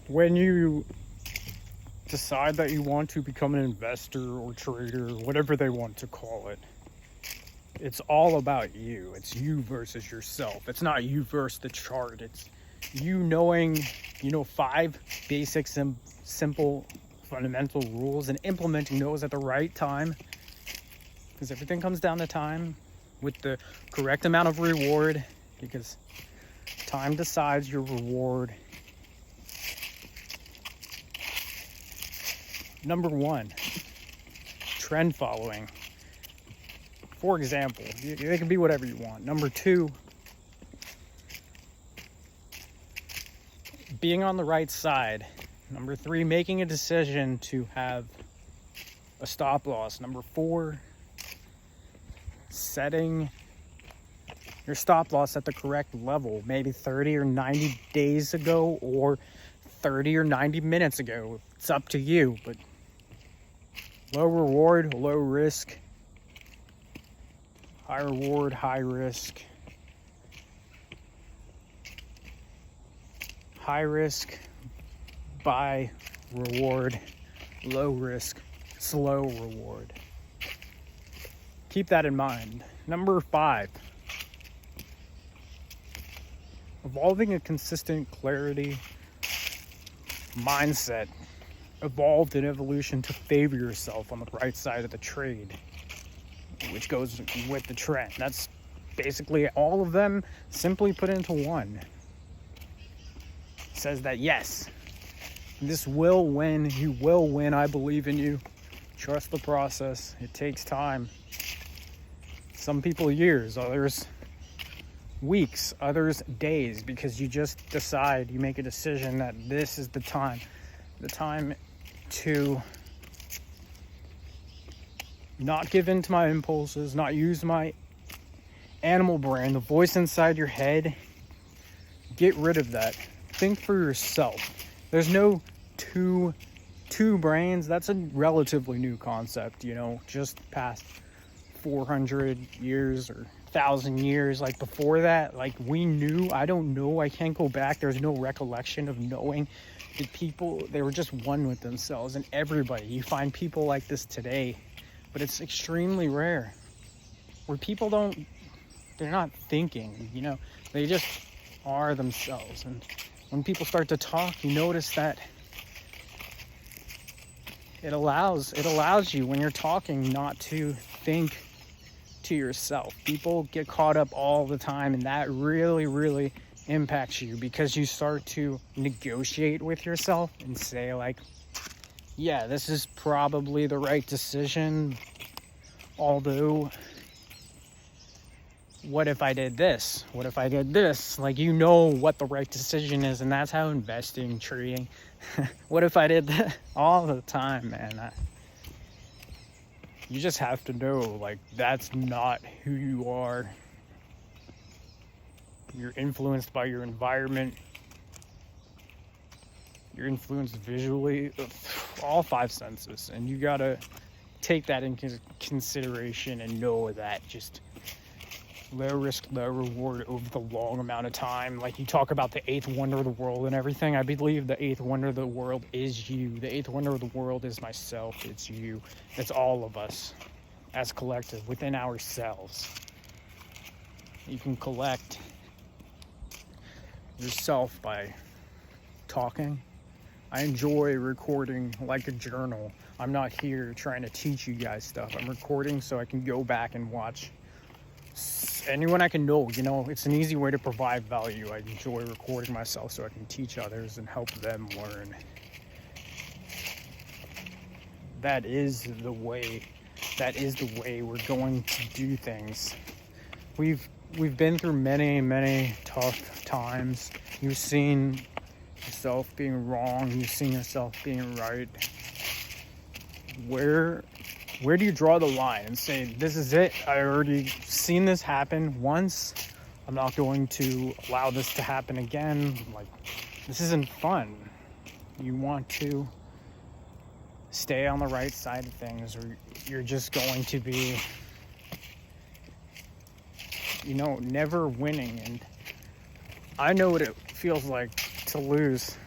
when you decide that you want to become an investor or trader, whatever they want to call it, it's all about you. It's you versus yourself. It's not you versus the chart. It's you knowing, 5 basic, simple, fundamental rules and implementing those at the right time. Because everything comes down to time with the correct amount of reward. Because time decides your reward. Number 1, trend following. For example, it can be whatever you want. Number 2, being on the right side. Number 3, making a decision to have a stop loss. Number 4, setting your stop loss at the correct level, maybe 30 or 90 days ago or 30 or 90 minutes ago. It's up to you, but low reward, low risk. High reward, high risk. High risk, buy reward. Low risk, slow reward. Keep that in mind. Number 5, evolving a consistent clarity mindset. Evolved in evolution to favor yourself on the right side of the trade, which goes with the trend. That's basically all of them simply put into one. It says that yes, this will win. You will win. I believe in you. Trust the process. It takes time. Some people years, others weeks, others days, because you just decide, you make a decision that this is the time to not give in to my impulses, not use my animal brain, the voice inside your head. Get rid of that. Think for yourself. There's no two brains. That's a relatively new concept, just past 400 years or 1,000 years. Like before that, like we knew, I don't know, I can't go back. There's no recollection of knowing the people, they were just one with themselves. And everybody, you find people like this today, but it's extremely rare where people they're not thinking, they just are themselves. And when people start to talk, you notice that it allows you, when you're talking, not to think to yourself. People get caught up all the time, and that really, really impacts you, because you start to negotiate with yourself and say like, yeah, this is probably the right decision, although what if I did this? What if I did this? Like, what the right decision is, and that's how investing, trading. What if I did that? All the time, man. You just have to know, like, that's not who you are. You're influenced by your environment. You're influenced visually, all 5 senses, and you gotta take that into consideration and know that just low risk, low reward over the long amount of time. Like you talk about the 8th wonder of the world and everything. I believe the 8th wonder of the world is you. The 8th wonder of the world is myself. It's you. It's all of us as collective within ourselves. You can collect yourself by talking. I enjoy recording like a journal. I'm not here trying to teach you guys stuff. I'm recording so I can go back and watch anyone I can know. It's an easy way to provide value. I enjoy recording myself so I can teach others and help them learn. That is the way we're going to do things. We've been through many, many tough times. You've seen yourself being wrong. You've seen yourself being right. Where do you draw the line and say, this is it? I already seen this happen once. I'm not going to allow this to happen again. Like, this isn't fun. You want to stay on the right side of things, or you're just going to be, never winning. And I know what it feels like to lose.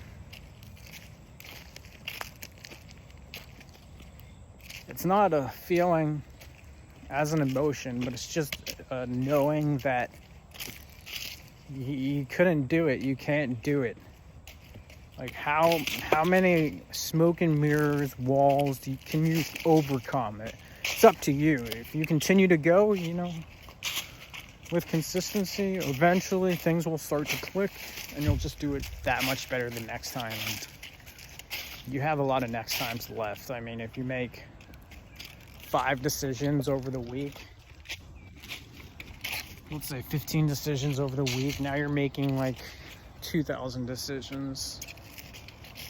it's not a feeling as an emotion, but it's just knowing that you couldn't do it. You can't do it. Like how many smoke and mirrors, walls can you overcome? It's up to you. If you continue to go, with consistency, eventually things will start to click and you'll just do it that much better the next time. And you have a lot of next times left. I mean, if you make 5 decisions over the week, let's say 15 decisions over the week, now you're making like 2,000 decisions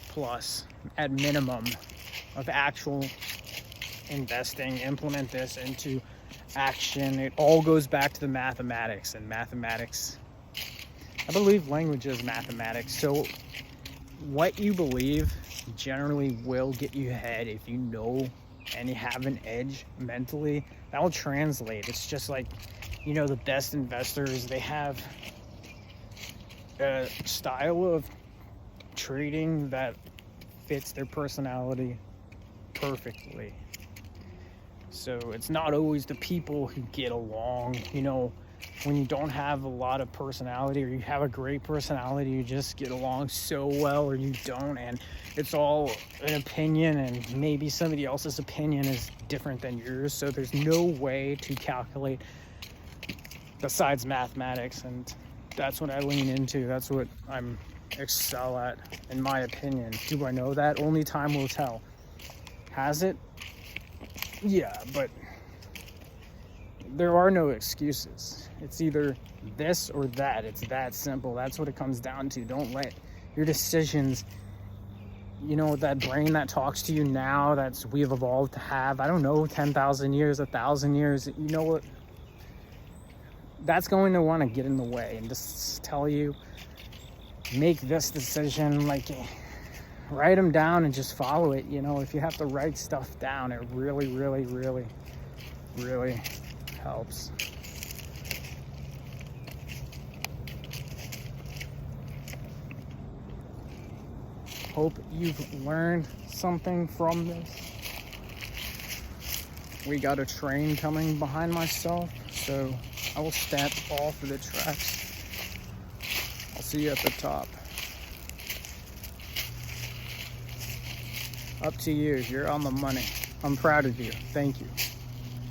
plus at minimum of actual investing. Implement this into action. It all goes back to the mathematics, and mathematics, I believe language is mathematics. So what you believe generally will get you ahead. If you know and you have an edge mentally, that will translate. It's just like, the best investors, they have a style of trading that fits their personality perfectly. So it's not always the people who get along. When you don't have a lot of personality, or you have a great personality, you just get along so well, or you don't, and it's all an opinion, and maybe somebody else's opinion is different than yours. So there's no way to calculate besides mathematics, and that's what I lean into. That's what I'm excel at, in my opinion. Do I know that? Only time will tell. Has it? Yeah, but there are no excuses. It's either this or that. It's that simple. That's what it comes down to. Don't let your decisions, that brain that talks to you now, we've evolved to have, 10,000 years, 1,000 years, what? That's going to want to get in the way and just tell you, make this decision, write them down and just follow it. If you have to write stuff down, it really, really, really, really helps. Hope you've learned something from this. We got a train coming behind myself, so I will step off of the tracks. I'll see you at the top. Up to you. You're on the money. I'm proud of you. Thank you.